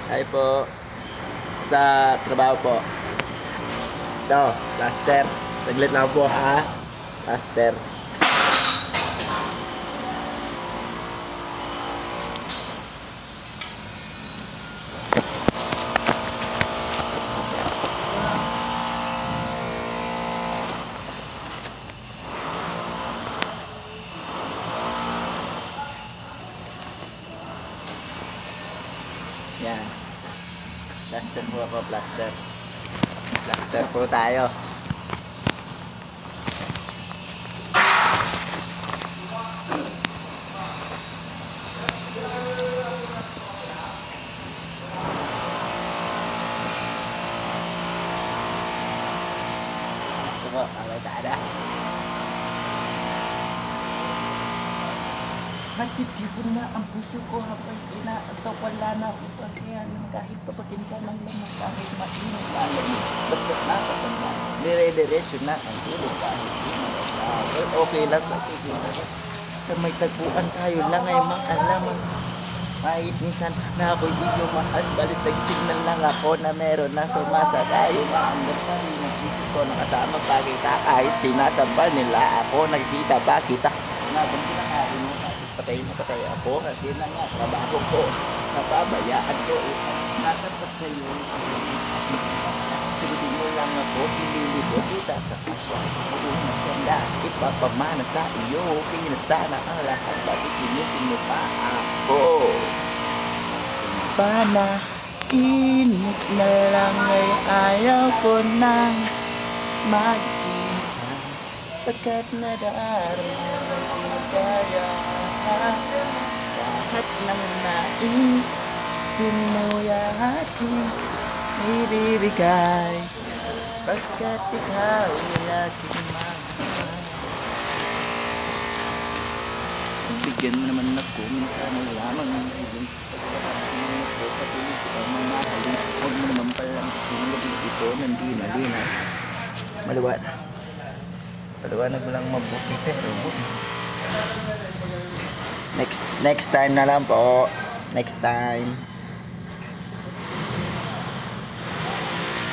Ay po. Sa trabaho po. Ito, plaster. Saglit lang po ha. Plaster. Yan. Plaster po ako, plaster. Plaster po tayo. Ito po, alay-tada. Matitipon na ang puso ko habang inaataw wala na akong pagkayanin kahit papakinta ng lamang kahit mainit alam basta nasa sanda dire-diretso na ang tulog kahit Okay lang. sa may tagpuan tayo lang ay makalaman kahit minsan na ako'y di nyo mahal balit nag-signal lang ako na meron na sumasakay maandar pa rin ang isip ko nakasama pagkita kahit sinasampan nila ako nakikita pa kita nabang kinakain mo patay na patay ako kasi na nga trabaho ko napabayaan ko natapat sa iyo sagutin mo lang ako ililibot kita sa kasya kung masyanda ipapamana sa iyo okay na sana ang lahat bakit pinutin mo pa ako panaginip na lang ay ayaw ko nang magsimula pagkat nadarama kaya lahat ng naisin mo'y aking ibibigay pagkat ikaw ay aking mahal. Bigyan mo naman ako minsan lamang ng higing pagkakasin ako patuloy ko ang mamahalin huwag mo naman palang sinulog ito nandina maliwan paliwanag mo lang mabuti pero Next time na lang po. Next time.